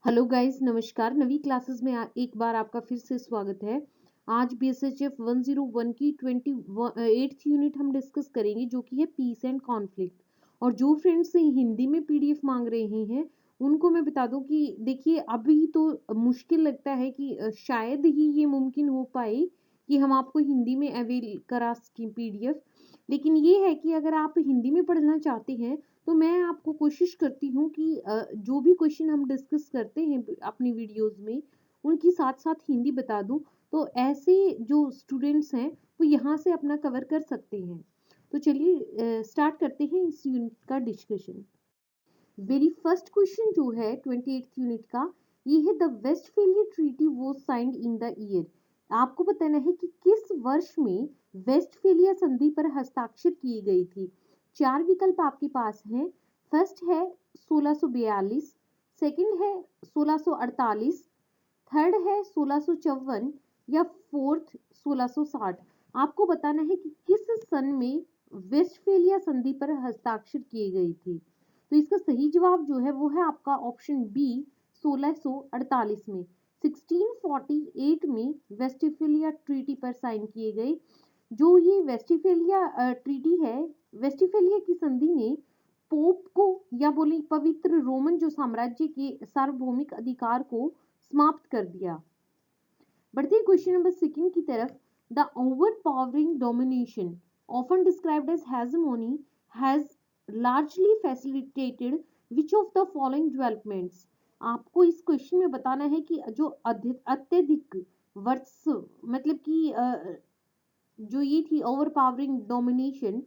Hello guys, नमस्कार। नवी classes में एक बार आपका फिर से स्वागत है। आज बीएसएचएफ 101 की 28th यूनिट हम डिस्कस करेंगे, जो कि है पीस एंड कॉन्फ्लिक्ट। और जो फ्रेंड्स हिंदी में पीडीएफ मांग रहे हैं उनको मैं बता दूं कि देखिए, अभी तो मुश्किल लगता है कि शायद ही ये मुमकिन हो पाए कि हम आपको हिंदी में अवेल करा सकें पीडीएफ। लेकिन ये है कि अगर आप हिंदी में पढ़ना चाहते हैं तो मैं आपको कोशिश करती हूँ कि जो भी क्वेश्चन हम डिस्कस करते हैं अपनी वीडियोस में, उनकी साथ-साथ हिंदी बता दूँ, तो ऐसे जो स्टूडेंट्स हैं, वो यहाँ से अपना कवर कर सकते हैं। तो चलिए स्टार्ट करते हैं इस यूनिट का डिस्कशन। वेरी फर्स्ट क्वेश्चन जो है 28th यूनिट का, ये है the Westphalia treaty was signed in the year. आपको बताना है कि किस वर्ष में वेस्टफेलिया संधि पर हस्ताक्षर की गई थी। चार विकल्प आपके पास हैं। फर्स्ट है 1642, सेकंड है 1648, थर्ड है 1654 या फोर्थ 1660। आपको बताना है कि किस सन में वेस्टफेलिया संधि पर हस्ताक्षर किए गई थी। तो इसका सही जवाब जो है वो है आपका ऑप्शन बी 1648 में। 1648 में वेस्टफेलिया ट्रीटी पर साइन किए गए। जो ये वेस्टफेलिया ट्रीटी है, वेस्टफेलिया की संधि ने पोप को या बोले पवित्र रोमन जो साम्राज्य के सार्वभौमिक अधिकार को समाप्त कर दिया। बढ़ते हैं क्वेश्चन नंबर सेकंड की तरफ। The overpowering domination often described as hegemony has largely facilitated which of the following developments। आपको इस क्वेश्चन में बताना है कि जो अत्यधिक वर्ष मतलब कि जो ये थी ओवरपावरिंग डोमिनेशन,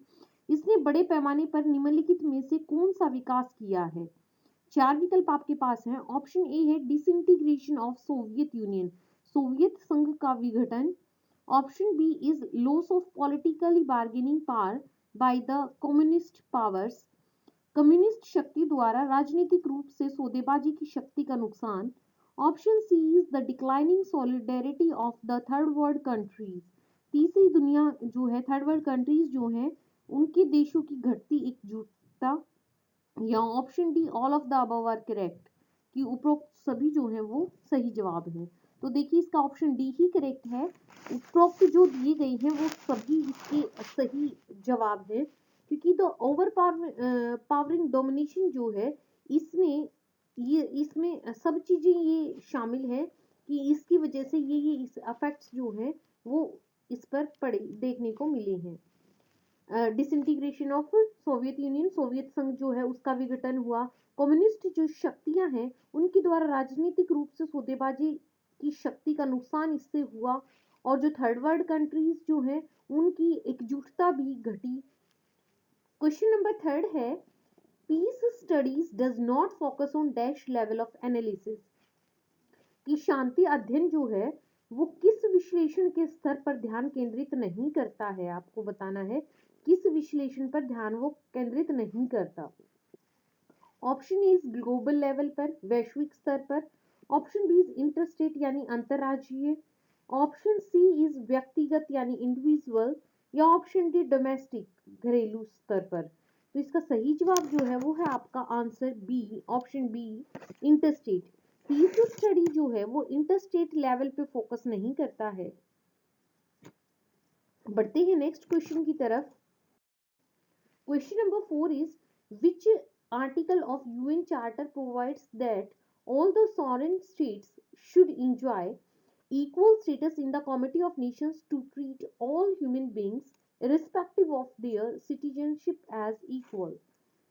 इसने बड़े पैमाने पर निम्नलिखित में से कौन सा विकास किया है। चार विकल्प आपके पास हैं। ऑप्शन ए है disintegration of Soviet Union, Soviet संघ का विघटन। Option B is loss of politically bargaining power by the communist powers, communist शक्ति द्वारा राजनीतिक रूप से सौदेबाजी की शक्ति का नुकसान। Option C is the declining solidarity of the third world countries, तीसरी दुनिया जो है, थर्ड वर्ल्ड कंट्रीज जो हैं, उनके देशों की घटती एकजुटता। या option D all of the above are correct, कि उपरोक्त सभी जो हैं वो सही जवाब हैं। तो देखिए, इसका ऑप्शन डी ही करेक्ट है। उपरोक्त जो दिए गए हैं वो सभी इसके सही जवाब हैं, क्योंकि द ओवर पावरिंग डोमिनेशन जो है, इसमें सब चीजें ये शामिल है कि इसकी वजह से ये इस अफेक्ट्स जो हैं वो इस पर पड़े देखने को मिले हैं। Disintegration of Soviet Union, Soviet संघ जो है उसका विघटन हुआ। कम्युनिस्ट जो शक्तियां हैं उनके द्वारा राजनीतिक रूप से सौदेबाजी की शक्ति का नुकसान इससे हुआ। और जो थर्ड वर्ल्ड कंट्रीज जो हैं उनकी एकजुटता भी घटी। क्वेश्चन नंबर थर्ड है peace studies does not focus on dash level of analysis, कि शांति अध्ययन जो है वो किस विश्लेषण के स्तर पर ध्यान केंद्रित नहीं करता है। आपको बताना है किस विश्लेषण पर ध्यान वो केंद्रित नहीं करता। Option A is global level पर, वैश्विक स्तर पर। ऑप्शन बी इज इंटरस्टेट यानी अंतरराज्यीय। ऑप्शन सी इज व्यक्तिगत यानी इंडिविजुअल। या ऑप्शन डी डोमेस्टिक घरेलू स्तर पर। तो इसका सही जवाब जो है वो है आपका answer B, option B interstate. Peace study जो है वो इंटरस्टेट लेवल पे फोकस नहीं करता है। बढ़ते हैं नेक्स्ट क्वेश्चन की तरफ। Question number 4 is which article of UN charter provides that all the sovereign states should enjoy equal status in the Committee of Nations to treat all human beings irrespective of their citizenship as equal।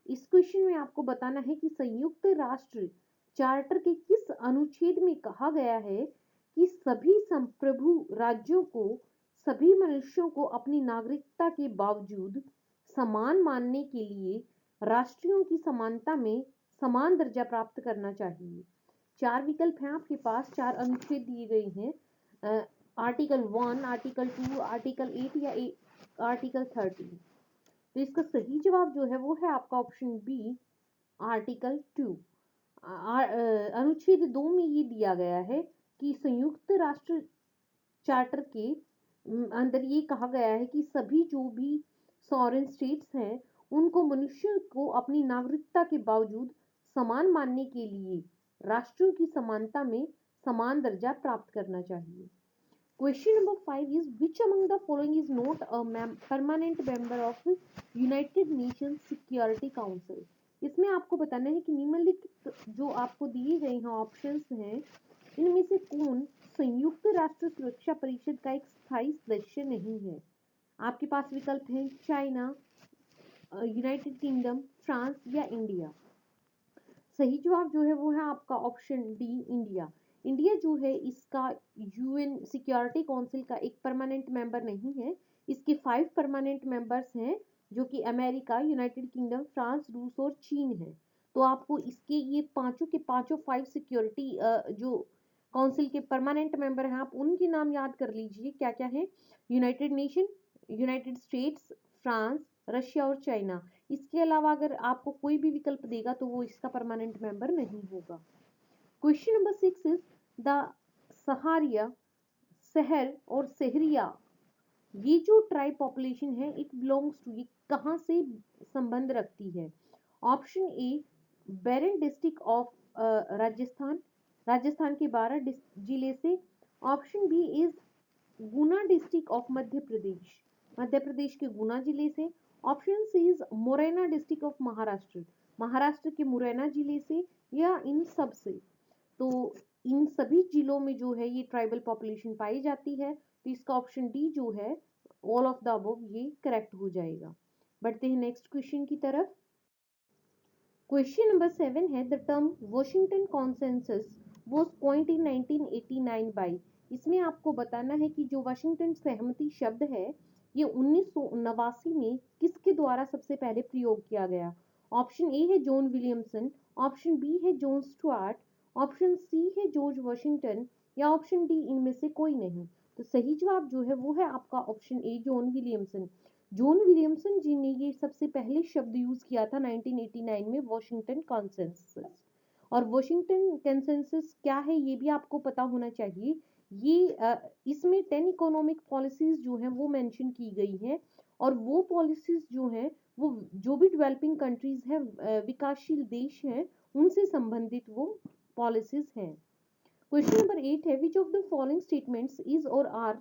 इस question में आपको बताना है कि संयुक्त राष्ट्र charter के किस अनुच्छेद में कहा गया है कि सभी संप्रभु राज्यों को सभी मनुष्यों को अपनी नागरिकता के बावजूद समान मानने के लिए राष्ट्रीयों की समानता में समान दर्जा प्राप्त करना चाहिए। चार विकल्प हैं आपके पास, चार अनुच्छेद दिए गए हैं। आर्टिकल 1, आर्टिकल 2, आर्टिकल 8 या आर्टिकल 13। तो इसका सही जवाब जो है वो है आपका ऑप्शन बी, आर्टिकल 2। अनुच्छेद 2 में ये दिया गया है कि संयुक्त राष्ट्र चार्टर के अंदर ये कहा गया है कि सभी जो भी सॉवरेन स्टेट्स हैं उनको मनुष्य को अपनी नागरिकता के बावजूद समान मानने के लिए राष्ट्रों की समानता में समान दर्जा प्राप्त करना चाहिए। Question number 5 is which among the following is not a permanent member of United Nations Security Council? इसमें आपको बताना है कि निम्नलिखित जो आपको दिए गए हैं ऑप्शंस हैं, इनमें से कौन संयुक्त राष्ट्र सुरक्षा परिषद का एक स्थायी सदस्य नहीं है। आपके पास विकल्प हैं चाइना, यूनाइटेड किंगडम, फ्रांस या इंडिया। सही जवाब जो है वो है आपका ऑप्शन डी, इंडिया। इंडिया जो है इसका यूएन सिक्योरिटी काउंसिल का एक परमानेंट मेंबर नहीं है। इसके 5 परमानेंट मेंबर्स हैं जो कि अमेरिका, यूनाइटेड किंगडम, फ्रांस, रूस और चीन है। तो आपको इसके ये पांचों के पांचों 5 सिक्योरिटी जो काउंसिल के परमानेंट मेंबर हैं, आप उनके नाम याद कर लीजिए क्या क्या है। United nation, United states, France, Russia और चाइना। इसके अलावा अगर आपको कोई भी विकल्प देगा तो वो इसका परमानेंट मेंबर नहीं होगा। Question number 6 is the Saharia, Sahar और सहरिया, ये जो ट्राइब पॉपुलेशन है इट बिलोंग्स टू, ये कहाँ से संबंध रखती है। Option A Baran district of Rajasthan, Rajasthan के 12 जिले से। Option B is Guna district of Madhya Pradesh, Madhya Pradesh के गुना जिले से। Option C is Morena district of Maharashtra, Maharashtra के मुरैना जिले से, या इन सब से। तो इन सभी जिलों में जो है ये ट्राइबल पॉपुलेशन पाई जाती है। तो इसका ऑप्शन डी जो है ऑल ऑफ द अबव ये करेक्ट हो जाएगा। बढ़ते हैं नेक्स्ट क्वेश्चन की तरफ। क्वेश्चन नंबर 7 है the term Washington consensus was coined in 1989 by. इसमें आपको बताना है कि जो वाशिंगटन सहमति शब्द है ये 1989 में किसके द्वारा सबसे पहले प्रयोग किया गया। ऑप्शन ए है जॉन विलियमसन, ऑप्शन बी है जॉन स्टुअर्ट, ऑप्शन सी है जॉर्ज वॉशिंगटन, या ऑप्शन डी इनमें से कोई नहीं। तो सही जवाब जो है वो है आपका option A John Williamson. John Williamson ji ने ये सबसे पहले शब्द यूज किया था 1989 में वॉशिंगटन कॉन्सेंसस। और वॉशिंगटन कंसेंसस क्या है ये भी आपको पता होना चाहिए। ये इसमें 10 इकोनॉमिक पॉलिसीज जो हैं वो मेंशन की गई हैं, और वो पॉलिसीज जो हैं वो जो भी डेवलपिंग कंट्रीज हैं, विकासशील देश हैं, उनसे संबंधित वो पॉलिसीज हैं। क्वेश्चन नंबर 8 है which of the following statements is और are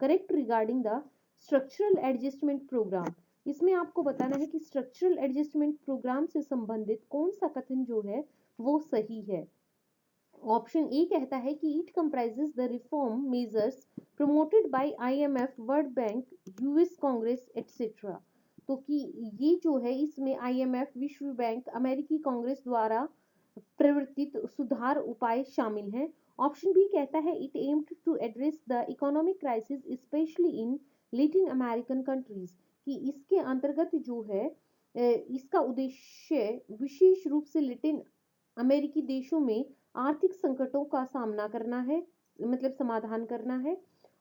correct regarding the structural adjustment programme. इसमें आपको बताना है कि स्ट्रक्चरल एडजस्टमेंट प्रोग्राम से संबंधित कौन सा कथन जो है वो सही है। ऑप्शन ए कहता है कि it comprises the reform measures promoted by IMF, world bank, US Congress etcetera. तो कि ये जो है इसमें आईएमएफ, विश्व बैंक, अमेरिकी कांग्रेस द्वारा प्रवर्तित सुधार उपाय शामिल हैं। ऑप्शन बी कहता है it aimed to address the economic crisis specially in Latin American countries, कि इसके अंतर्गत जो है इसका उद्देश्य विशेष रूप से लैटिन अमेरिकी देशों में आर्थिक संकटों का सामना करना है, मतलब समाधान करना है।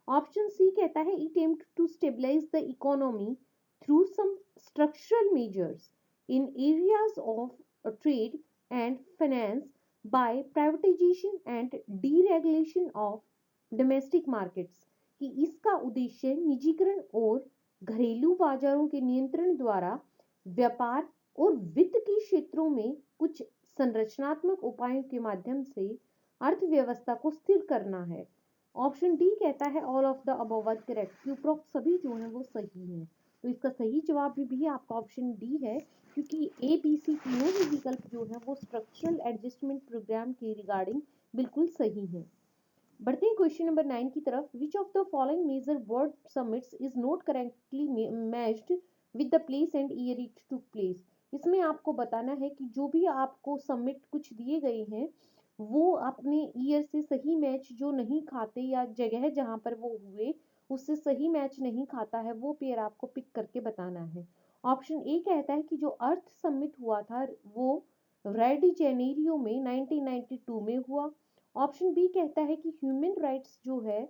ऑप्शन सी कहता है it aimed to stabilize the economy through some structural measures in areas of trade and finance by privatization and deregulation of domestic markets, कि इसका उद्देश्य निजीकरण और घरेलू बाजारों के नियंत्रण द्वारा व्यापार और वित्त के क्षेत्रों में कुछ संरचनात्मक उपायों के माध्यम से अर्थव्यवस्था को स्थिर करना है। ऑप्शन डी कहता है all of the above are correct, उपरोक्त सभी जो है वो सही है। तो इसका सही जवाब भी आपका ऑप्शन डी है, क्योंकि ए बी सी तीनों ही विकल्प जो है वो स्ट्रक्चरल एडजस्टमेंट प्रोग्राम के रिगार्डिंग बिल्कुल सही है। बढ़ते हैं क्वेश्चन नंबर 9 की तरफ। Which of the following major world summits is not correctly matched with the place and year it took place. इसमें आपको बताना है कि जो भी आपको समिट कुछ दिए गए हैं वो अपने ईयर से सही मैच जो नहीं खाते, या जगह जहां पर वो हुए उससे सही मैच नहीं खाता है, वो पेयर आपको पिक करके बताना है। ऑप्शन ए कहता है कि जो अर्थ समिट हुआ था वो रेड जेनेरियो में 1992 में हुआ। ऑप्शन बी कहता है कि ह्यूमन राइट्स जो है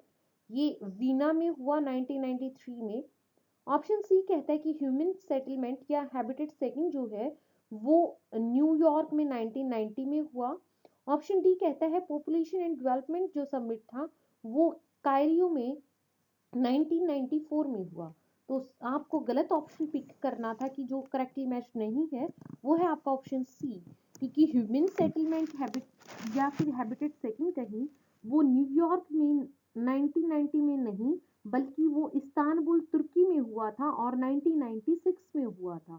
ये वीना में हुआ 1993 में। ऑप्शन सी कहता है कि ह्यूमन सेटलमेंट या हैबिटेट सेटिंग जो है वो न्यूयॉर्क में 1990 में हुआ। ऑप्शन डी कहता है पॉपुलेशन एंड डेवलपमेंट जो समिट था वो कायरो में 1994 में हुआ। तो आपको गलत ऑप्शन पिक करना था कि जो करेक्टली मैच नहीं है वो है आपका ऑप्शन सी, क्योंकि ह्यूमन सेटलमेंट हैबिट या फिर हैबिटेट सेकंड कहीं वो न्यूयॉर्क में 1990 में नहीं, बल्कि वो इस्तांबुल तुर्की में हुआ था और 1996 में हुआ था।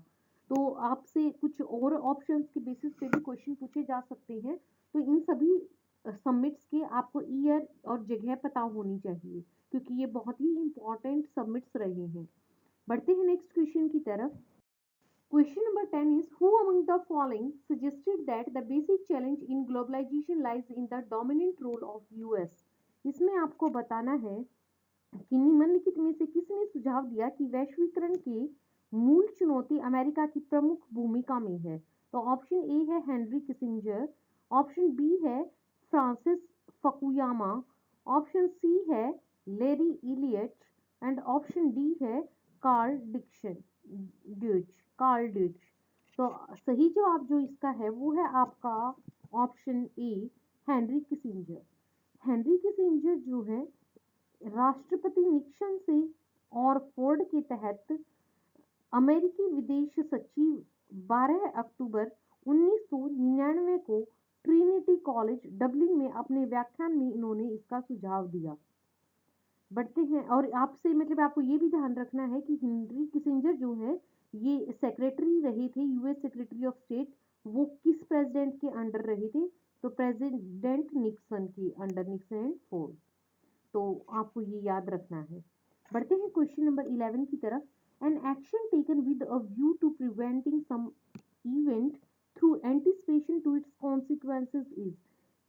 तो आपसे कुछ और ऑप्शंस के बेसिस पे भी क्वेश्चन पूछे जा सकते हैं। तो इन सभी समिट्स के आपको ईयर और जगह पता होनी चाहिए, क्योंकि ये बहुत ही इंपॉर्टेंट समिट्स रहे हैं। बढ़ते हैं नेक्स्ट क्वेश्चन की तरफ। Question number 10 is, who among the following suggested that the basic challenge in globalization lies in the dominant role of US? इसमें आपको बताना है कि निम्नलिखित में से किसने सुझाव दिया कि वैश्वीकरण की मूल चुनौती अमेरिका की प्रमुख भूमिका में है। तो ऑप्शन ए है हेनरी किसिंजर, ऑप्शन बी है फ्रांसिस फकुयामा, ऑप्शन सी है लेरी इलियट एंड ऑप्शन डी है कार्ल ड्यूच। तो सही जवाब जो इसका है वो है आपका option A Henry Kissinger. Henry Kissinger जो है राष्ट्रपति निक्सन से और फोर्ड के तहत अमेरिकी विदेश सचिव 12 अक्टूबर 1999 को ट्रिनिटी कॉलेज डबलिन में अपने व्याख्यान में इन्होंने इसका सुझाव दिया। बढ़ते हैं, और आपसे मतलब आपको ये भी ध्यान रखना है कि हेनरी किसिंजर जो है ये सेक्रेटरी रहे थे, यूएस सेक्रेटरी ऑफ स्टेट। वो किस प्रेसिडेंट के अंडर रहे थे? तो प्रेसिडेंट निक्सन के अंडर, निक्सन एंड फोर्ड। तो आपको ये याद रखना है। बढ़ते हैं क्वेश्चन नंबर 11 की तरफ। An action taken with a view to preventing some event through anticipation to its consequences is,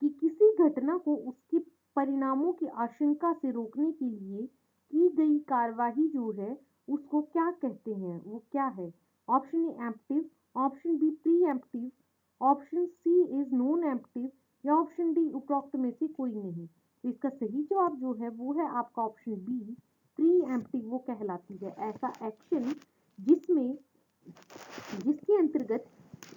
कि किसी घटना को उसके परिणामों की आशंका से रोकने के लिए की गई कार्यवाही जो है उसको क्या कहते हैं, वो क्या है? Option A emptive, option B preemptive, option C is non emptive या ऑप्शन डी उपरोक्त में से कोई नहीं। तो इसका सही जवाब जो है वो है आपका ऑप्शन बी प्री एम्प्टिव वो कहलाती है। ऐसा एक्शन जिसमें जिसके अंतर्गत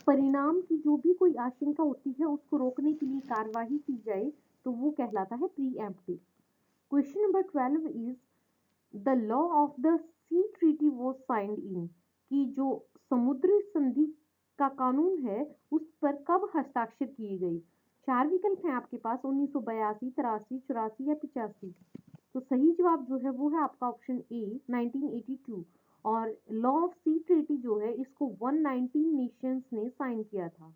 परिणाम की जो भी कोई आशंका होती है उसको रोकने के लिए कार्यवाही की जाए तो वो कहलाता है preemptive. Question number 12 is, the law of the sea treaty was signed in, कि जो समुद्र संधि का कानून है उस पर कब हस्ताक्षर किए गए? चार विकल्प हैं आपके पास, 1982, 83, 84 या 85। तो सही जवाब जो है वो है आपका ऑप्शन ए 1982। और लॉ ऑफ सी ट्रीटी जो है इसको 119 नेशंस ने साइन किया था।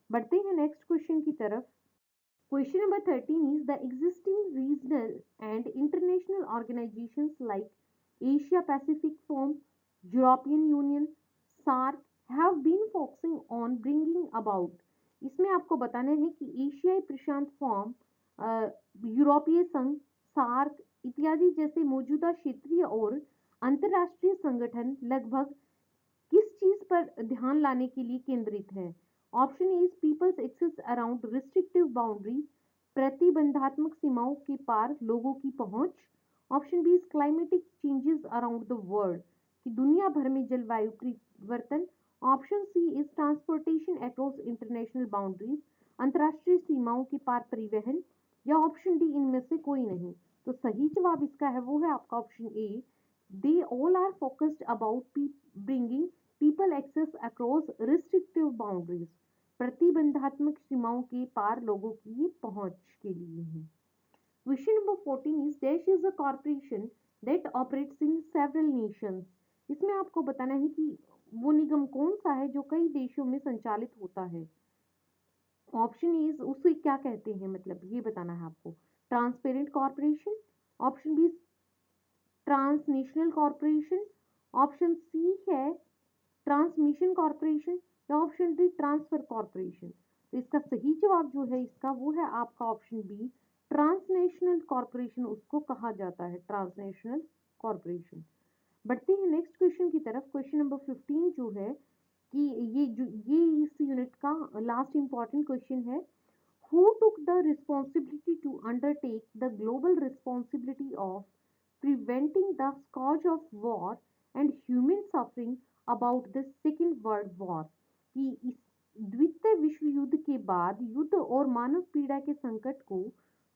बढ़ते हैं नेक्स्ट क्वेश्चन की तरफ। Question number 13 is, the existing regional and international organizations like Asia Pacific Forum, European Union, SAARC have been focusing on bringing about। इसमें आपको बताना है कि एशियाई प्रशांत फोरम, यूरोपीय संघ, सार्क इत्यादि जैसे मौजूदा क्षेत्रीय और अंतर्राष्ट्रीय संगठन लगभग किस चीज पर ध्यान लाने के लिए केंद्रित है? Option A is people's access around restrictive boundaries, प्रतिबंधात्मक सीमाओं के पार लोगों की पहुंच। Option B is climatic changes around the world, कि दुनिया भर में जलवायु परिवर्तन। Option C is transportation across international boundaries, अंतर्राष्ट्रीय सीमाओं के पार परिवहन। या ऑप्शन डी इनमें से कोई नहीं। तो सही जवाब इसका है वो है आपका option A, they all are focused about bringing people access across restrictive boundaries, प्रतिबंधात्मक सीमाओं के पार लोगों की पहुंच के लिए है। Question number 14 is, dash is a corporation that operates in several Nations. इसमें आपको बताना है कि वो निगम कौन सा है जो कई देशों में संचालित होता है। ऑप्शन इज उसे क्या कहते हैं, मतलब ये बताना है आपको। Transparent corporation, option B transnational corporation, option C है ट्रांसमिशन कॉर्पोरेशन या ऑप्शन डी ट्रांसफर कॉर्पोरेशन। तो इसका सही जवाब जो है इसका वो है आपका ऑप्शन बी ट्रांसनेशनल कॉर्पोरेशन उसको कहा जाता है, ट्रांसनेशनल कॉर्पोरेशन। बढ़ते हैं नेक्स्ट क्वेश्चन की तरफ। क्वेश्चन नंबर 15 जो है कि ये इस यूनिट का लास्ट इंपॉर्टेंट क्वेश्चन है। Who took the responsibility to undertake the global responsibility of preventing the scourge of war and human suffering about the Second World War, कि इस द्वितीय विश्व युद्ध के बाद युद्ध और मानव पीड़ा के संकट को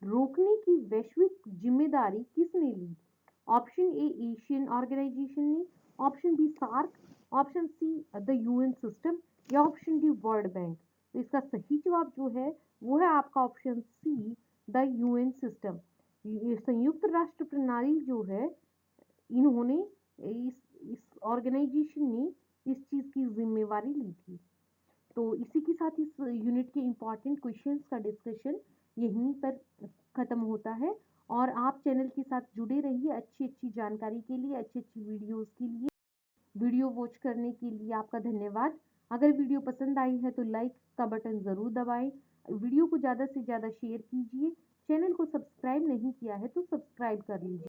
रोकने की वैश्विक जिम्मेदारी किसने ली? ऑप्शन ए एशियन ऑर्गेनाइजेशन ने, option B SAARC, option C the UN system या ऑप्शन डी वर्ल्ड बैंक। तो इसका सही जवाब जो है वो है आपका option C, the UN system. ये संयुक्त राष्ट्र प्रणाली जो है, इन्होंने इस ऑर्गेनाइजेशन ने इस चीज़ की जिम्मेवारी ली थी। तो इसी के साथ इस यूनिट के इम्पॉर्टेंट क्वेश्चंस का डिस्कशन यहीं पर ख़त्म होता है। और आप चैनल के साथ जुड़े रहिए अच्छी अच्छी जानकारी के लिए, अच्छी अच्छी वीडियोस के लिए। वीडियो वॉच करने के लिए आपका धन्यवाद। अगर वीडियो पसंद आई है तो लाइक का बटन ज़रूर दबाएं। वीडियो को ज़्यादा से ज़्यादा शेयर कीजिए। चैनल को सब्सक्राइब नहीं किया है तो सब्सक्राइब कर लीजिए।